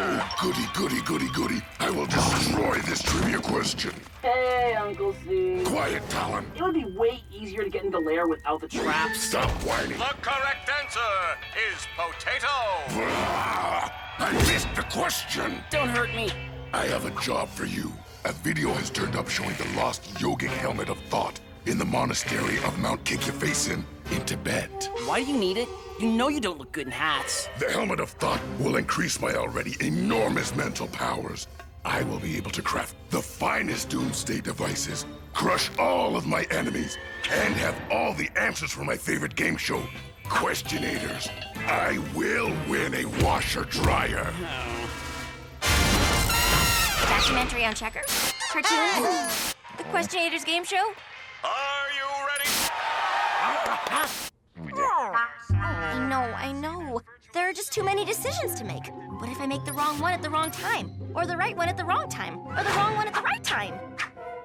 Oh, goody, goody, goody, goody. I will destroy this trivia question. Hey, Uncle C. Quiet, Talon. It would be way easier to get into the lair without the traps. Stop whining. The correct answer is potato. I missed the question. Don't hurt me. I have a job for you. A video has turned up showing the lost yogic helmet of thought in the monastery of Mount Kick-Your-Face-In Tibet. Why do you need it? You know you don't look good in hats. The helmet of thought will increase my already enormous mental powers. I will be able to craft the finest doomsday devices, crush all of my enemies, and have all the answers for my favorite game show, Questionators. I will win a washer-dryer. Documentary on checkers? Cartoons? The Questionators game show? Are you ready? I know. There are just too many decisions to make. What if I make the wrong one at the wrong time? Or the right one at the wrong time? Or the wrong one at the right time?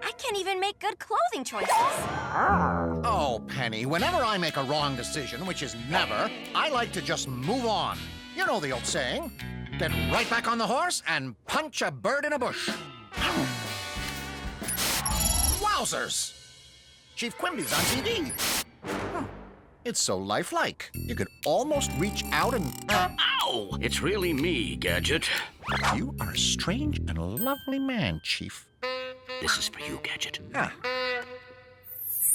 I can't even make good clothing choices. Oh, Penny, whenever I make a wrong decision, which is never, I like to just move on. You know the old saying, get right back on the horse and punch a bird in a bush. Wowzers! Chief Quimby's on TV. It's so lifelike. You could almost reach out and... Ow! It's really me, Gadget. You are a strange and lovely man, Chief. This is for you, Gadget. Ah.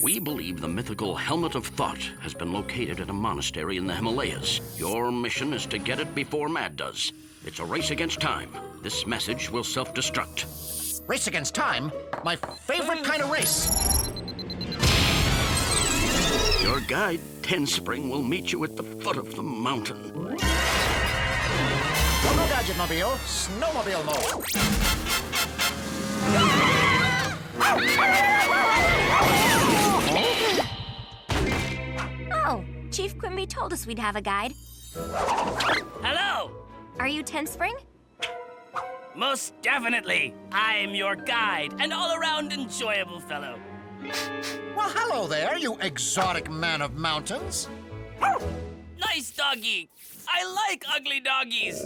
We believe the mythical Helmet of Thought has been located at a monastery in the Himalayas. Your mission is to get it before Mad does. It's a race against time. This message will self-destruct. Race against time? My favorite kind of race. Your guide, Tenspring, will meet you at the foot of the mountain. Go, Gadget Mobile. Snowmobile mode. Oh, Chief Quimby told us we'd have a guide. Hello! Are you Tenspring? Most definitely. I'm your guide, an all-around enjoyable fellow. Well, hello there, you exotic man of mountains. Nice doggy. I like ugly doggies.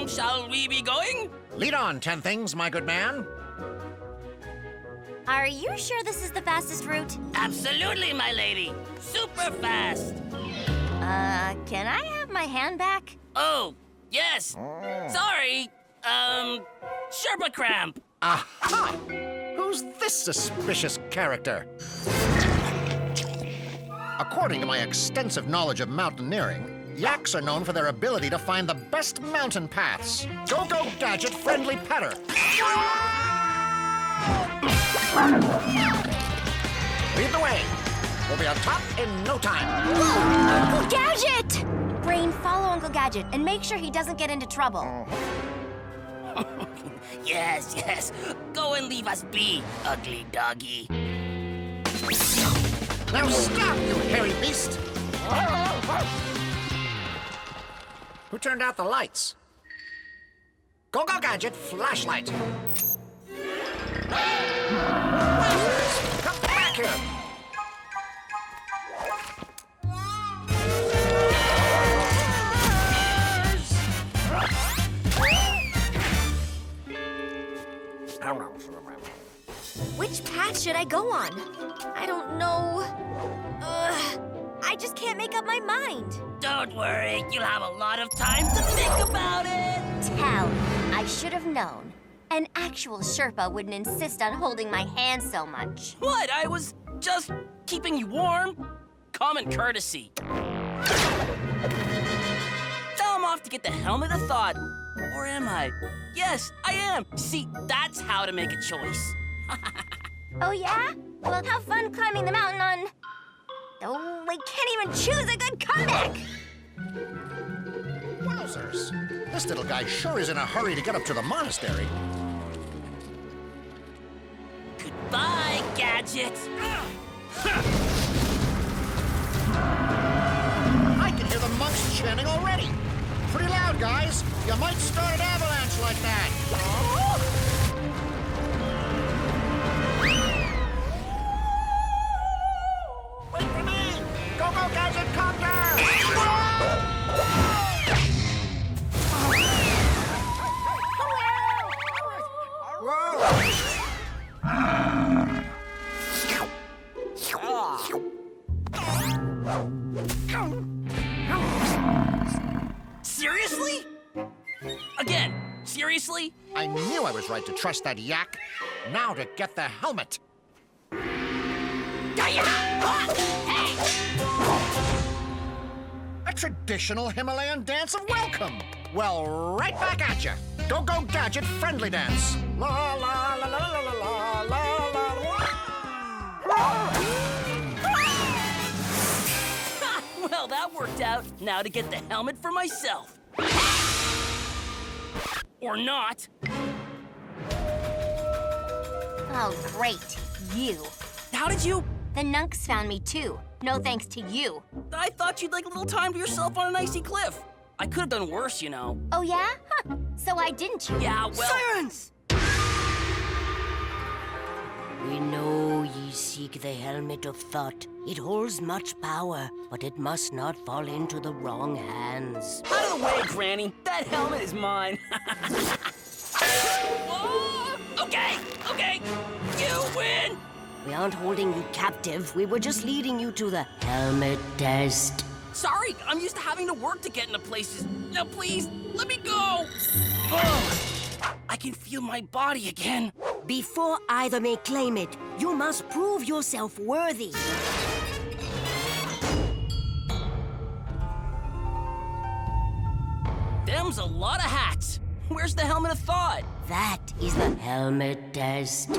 Shall we be going? Lead on, Ten Things, my good man. Are you sure this is the fastest route? Absolutely, my lady. Super fast. Can I have my hand back? Oh, yes. Sorry. Sherpa cramp. Aha! Who's this suspicious character? According to my extensive knowledge of mountaineering, yaks are known for their ability to find the best mountain paths. Go, Gadget, friendly petter. Lead the way. We'll be on top in no time. Uncle Gadget! Brain, follow Uncle Gadget and make sure he doesn't get into trouble. Yes. Go and leave us be, ugly doggy. Now stop, you hairy beast! Who turned out the lights? Go, Gadget, flashlight. Come back here! Which path should I go on? I don't know. I just can't make up my mind. Don't worry, you'll have a lot of time to think about it. Talon, I should have known. An actual Sherpa wouldn't insist on holding my hand so much. What? I was just keeping you warm. Common courtesy. Now I'm off to get the Helmet of Thought. Or am I? Yes, I am. See, that's how to make a choice. Oh, yeah? Well, have fun climbing the mountain on... Oh, I can't even choose a good comeback! Wowzers! This little guy sure is in a hurry to get up to the monastery. Goodbye, Gadget. I can hear the monks chanting already. Pretty loud, guys. You might start an avalanche like that. Wait for me! Go, Gadget, copter! Seriously? I knew I was right to trust that yak. Now to get the helmet. A traditional Himalayan dance of welcome. Well, right back at you. Go, go, Gadget friendly dance. La, la, la, la, la, la, la, la, la. Well, that worked out. Now to get the helmet for myself. Or not. Oh, great. You. How did you? The Nunks found me too. No thanks to you. I thought you'd like a little time to yourself on an icy cliff. I could have done worse, you know. Oh, yeah? Huh. So I didn't choose. Yeah, well... Silence! We know ye seek the helmet of thought. It holds much power, but it must not fall into the wrong hands. Out of the way, Granny. That helmet is mine. Oh, okay. You win. We aren't holding you captive. We were just leading you to the helmet test. Sorry, I'm used to having to work to get into places. Now, please, let me go. Oh, I can feel my body again. Before either may claim it, you must prove yourself worthy. Them's a lot of hats. Where's the helmet of thought? That is the helmet test.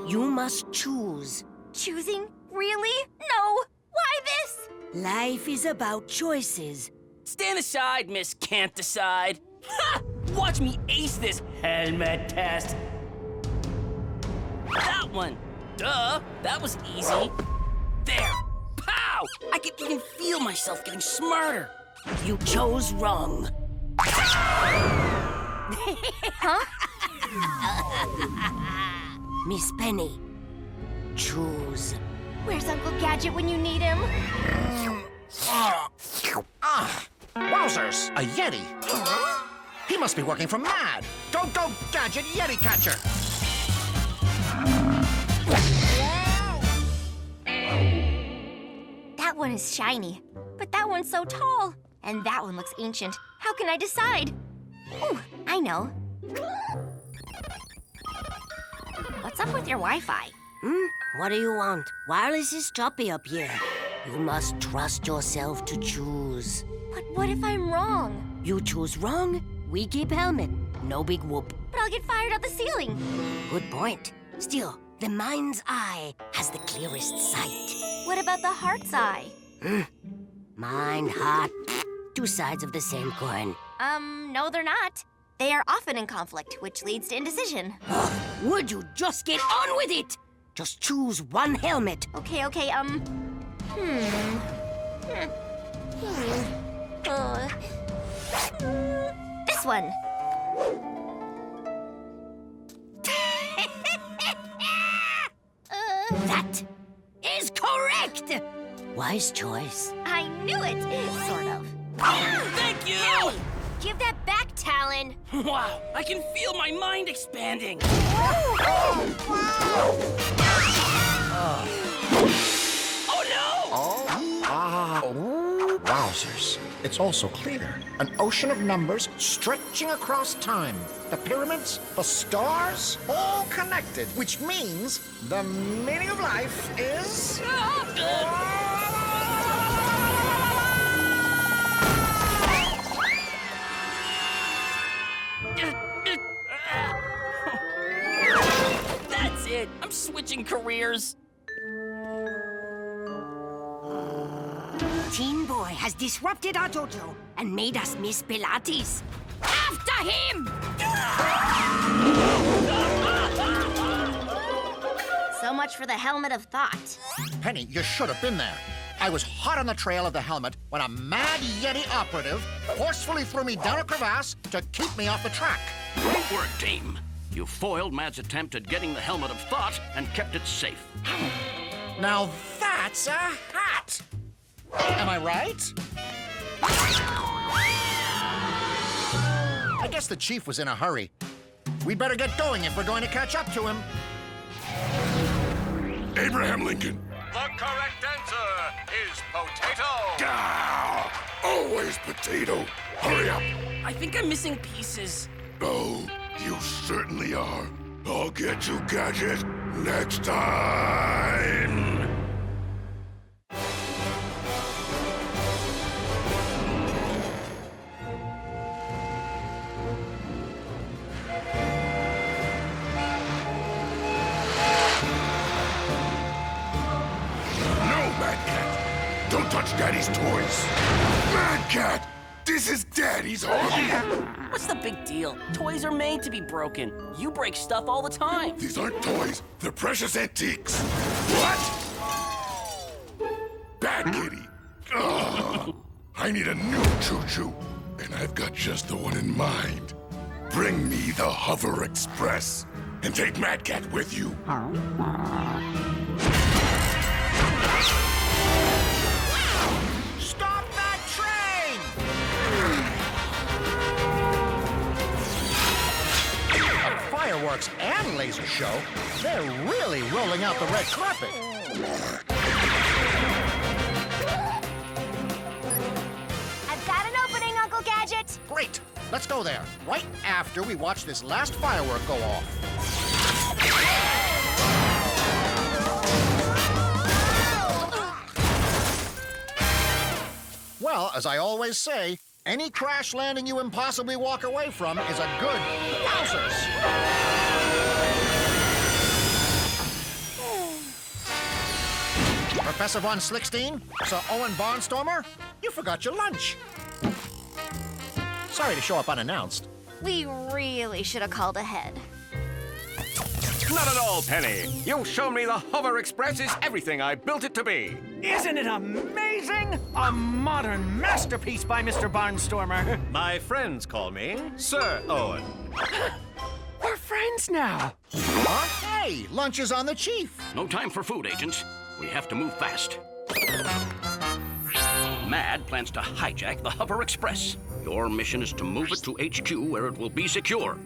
You must choose. Choosing? Really? No. Why this? Life is about choices. Stand aside, Miss Can't Decide. Ha! Watch me ace this helmet test. That one. Duh. That was easy. There. Pow! I can even feel myself getting smarter. You chose wrong. Huh? Miss Penny, choose. Where's Uncle Gadget when you need him? Wowzers, a Yeti. He must be working for Mad. Go, go, Gadget Yeti catcher. That one is shiny, but that one's so tall. And that one looks ancient. How can I decide? Ooh, I know. What's up with your Wi-Fi? What do you want? Wireless is choppy up here. You must trust yourself to choose. But what if I'm wrong? You choose wrong, we keep helmet. No big whoop. But I'll get fired out the ceiling. Good point. Still, the mind's eye has the clearest sight. What about the heart's eye? Mind, heart, two sides of the same coin. No, they're not. They are often in conflict, which leads to indecision. Would you just get on with it? Just choose one helmet. Okay, this one. That is correct! Wise choice. I knew it, sort of. Thank you! Give that back, Talon. Wow, I can feel my mind expanding. Oh no! Wowzers. It's all so clear. An ocean of numbers stretching across time. The pyramids, the stars, all connected, which means the meaning of life is... That's it. I'm switching careers. Teen Boy has disrupted our dojo and made us miss Pilates. After him! So much for the helmet of thought. Penny, you should have been there. I was hot on the trail of the helmet when a mad Yeti operative forcefully threw me down a crevasse to keep me off the track. Great work, team. You foiled Mad's attempt at getting the helmet of thought and kept it safe. Now that's a hat! Am I right? I guess the chief was in a hurry. We'd better get going if we're going to catch up to him. Abraham Lincoln. The correct answer is potato. Gah! Always potato. Hurry up. I think I'm missing pieces. Oh, You certainly are. I'll get you, Gadget, next time! Don't touch Daddy's toys! Mad Cat! This is Daddy's hobby! What's the big deal? Toys are made to be broken. You break stuff all the time. These aren't toys, they're precious antiques! What? Bad Kitty! Ugh. I need a new choo-choo, and I've got just the one in mind. Bring me the Hover Express, and take Mad Cat with you. Fireworks and laser show. They're really rolling out the red carpet. I've got an opening, Uncle Gadget. Great. Let's go there, right after we watch this last firework go off. Well, as I always say, any crash landing you impossibly walk away from is a good wowzers. Professor Von Slickstein, Sir Owen Barnstormer, you forgot your lunch. Sorry to show up unannounced. We really should have called ahead. Not at all, Penny. You showed me the Hover Express is everything I built it to be. Isn't it amazing? A modern masterpiece by Mr. Barnstormer. My friends call me Sir Owen. We're friends now. Huh? Hey, lunch is on the chief. No time for food, agents. We have to move fast. Mad plans to hijack the Hover Express. Your mission is to move it to HQ where it will be secure.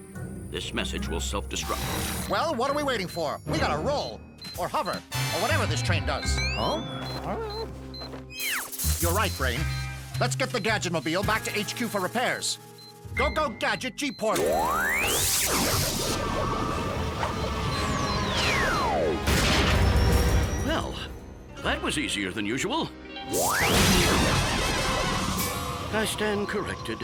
This message will self-destruct. Well, what are we waiting for? We gotta roll, or hover, or whatever this train does. Huh? You're right, Brain. Let's get the Gadget-mobile back to HQ for repairs. Go, go, Gadget G-Portal. Well, that was easier than usual. I stand corrected.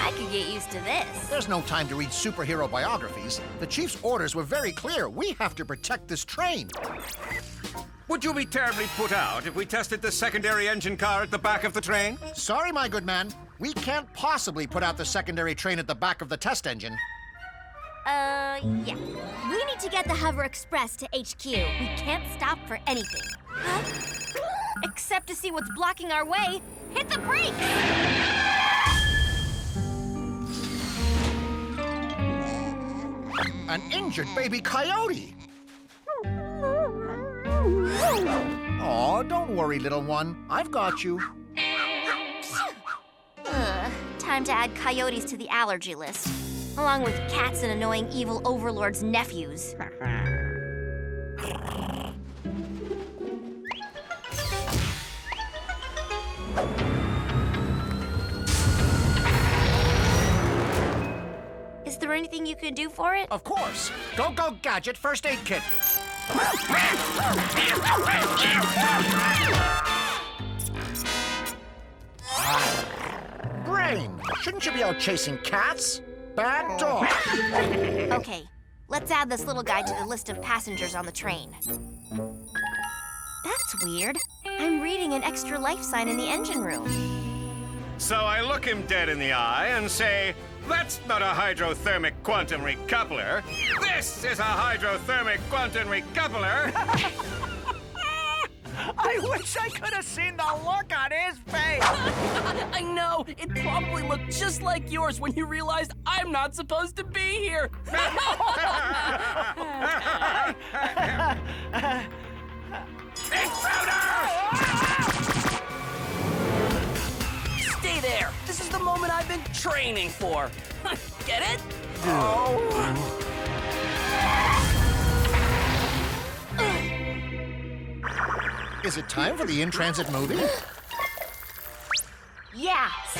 I could get used to this. There's no time to read superhero biographies. The chief's orders were very clear. We have to protect this train. Would you be terribly put out if we tested the secondary engine car at the back of the train? Sorry, my good man. We can't possibly put out the secondary train at the back of the test engine. Yeah. We need to get the Hover Express to HQ. We can't stop for anything. Huh? Except to see what's blocking our way. Hit the brakes! An injured baby coyote. Aw, don't worry, little one. I've got you. Time to add coyotes to the allergy list, along with cats and annoying evil overlord's nephews. Is there anything you can do for it? Of course. Go, go, Gadget first aid kit. Brain, shouldn't you be out chasing cats? Bad dog. Okay, let's add this little guy to the list of passengers on the train. That's weird. I'm reading an extra life sign in the engine room. So I look him dead in the eye and say, that's not a hydrothermic quantum recoupler. This is a hydrothermic quantum recoupler. I wish I could have seen the look on his face. I know! It probably looked just like yours when you realized I'm not supposed to be here! Stay there! This is the moment I've been training for! Get it? Is it time for the in-transit movie?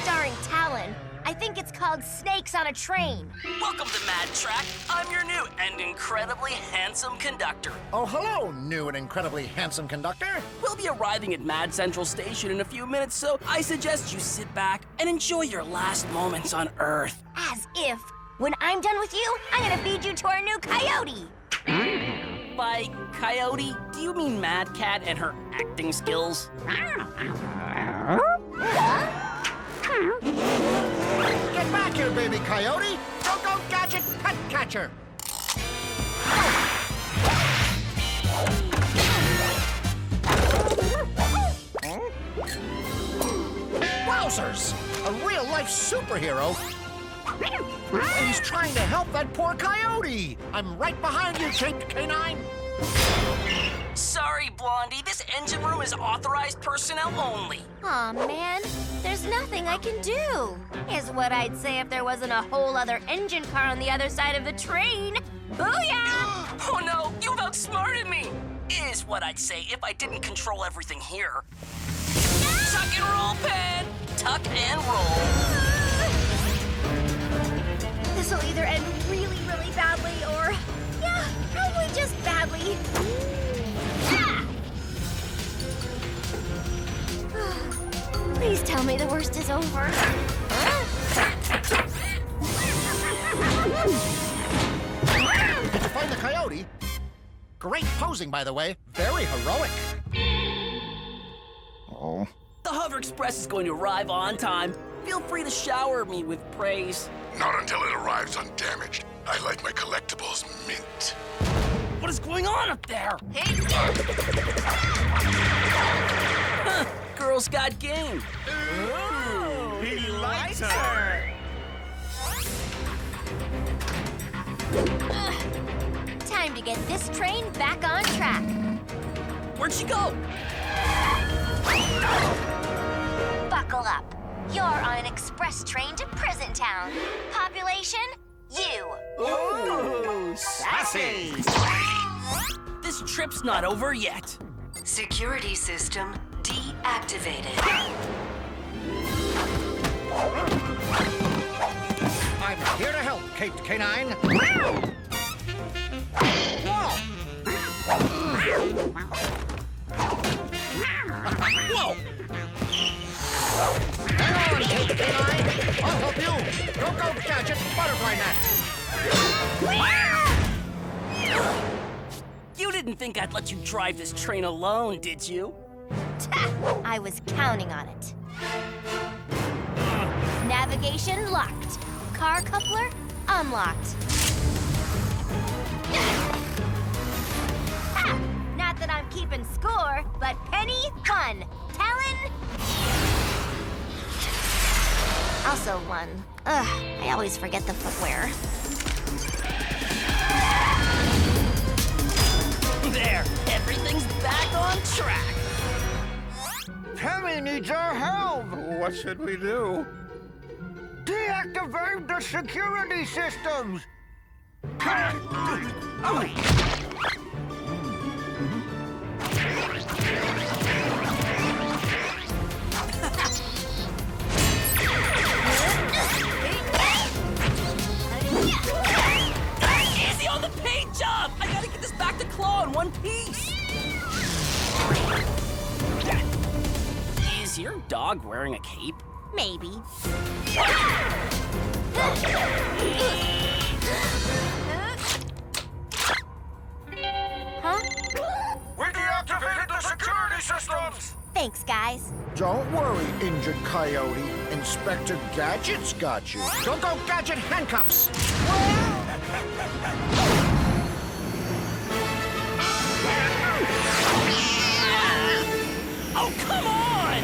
starring Talon. I think it's called Snakes on a Train. Welcome to Mad Track. I'm your new and incredibly handsome conductor. Oh, hello, new and incredibly handsome conductor. We'll be arriving at Mad Central Station in a few minutes, so I suggest you sit back and enjoy your last moments on Earth. As if. When I'm done with you, I'm gonna feed you to our new coyote. By coyote, do you mean Mad Cat and her acting skills? Get back here, baby coyote. Go, Gadget Pet Catcher. Wowzers! A real-life superhero. And he's trying to help that poor coyote. I'm right behind you, Caped Canine. Sorry, Blondie. This engine room is authorized personnel only. Aw, man. There's nothing I can do. Is what I'd say if there wasn't a whole other engine car on the other side of the train. Booyah! Oh no, you've outsmarted me! Is what I'd say if I didn't control everything here. Tuck and roll, Pen! Tuck and roll. This'll either end really, really badly or, yeah, probably just badly. Ah! Please tell me the worst is over. Did you find the coyote? Great posing, by the way. Very heroic. Oh. The Hover Express is going to arrive on time. Feel free to shower me with praise. Not until it arrives undamaged. I like my collectibles mint. What is going on up there? Hey. Huh, girls got game. Ooh, he likes her. Time to get this train back on track. Where'd she go? Buckle up. You're on an express train to Prison Town. Population, you. Ooh, sassy. This trip's not over yet. Security system deactivated. I'm here to help, Caped Canine. Whoa! Whoa! Hang on, Caped Canine. I'll help you. Go, Gadget, butterfly net. You didn't think I'd let you drive this train alone, did you? I was counting on it. Navigation locked. Car coupler unlocked. Ha! Not that I'm keeping score, but penny fun. Talon also won. Ugh, I always forget the footwear. There, everything's back on track. Penny needs our help. What should we do? Deactivate the security systems. Easy on the paint job! I gotta get this back to Claw in one piece. Is your dog wearing a cape? Maybe. Huh? We deactivated the security systems. Thanks, guys. Don't worry, injured coyote. Inspector Gadget's got you. Go, Gadget handcuffs. Oh, come on!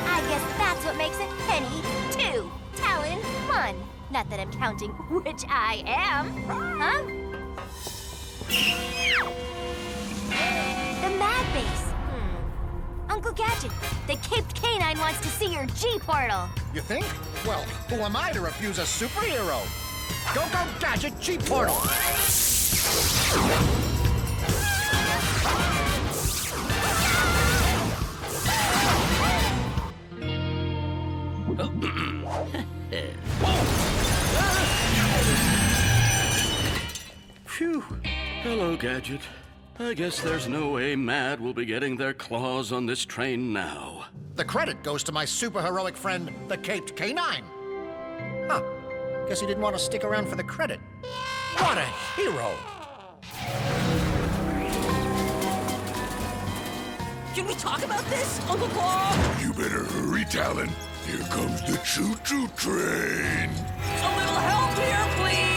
I guess that's what makes it Penny 2, Talon 1. Not that I'm counting, which I am. Huh? The Mad Base. Uncle Gadget, the Caped Canine wants to see your G-portal. You think? Well, who am I to refuse a superhero? Go, Gadget G-portal. Hello, Gadget. I guess there's no way Mad will be getting their claws on this train now. The credit goes to my superheroic friend, the Caped Canine. Huh. Guess he didn't want to stick around for the credit. What a hero! Can we talk about this, Uncle Claw? You better hurry, Talon. Here comes the choo-choo train. A little help here, please!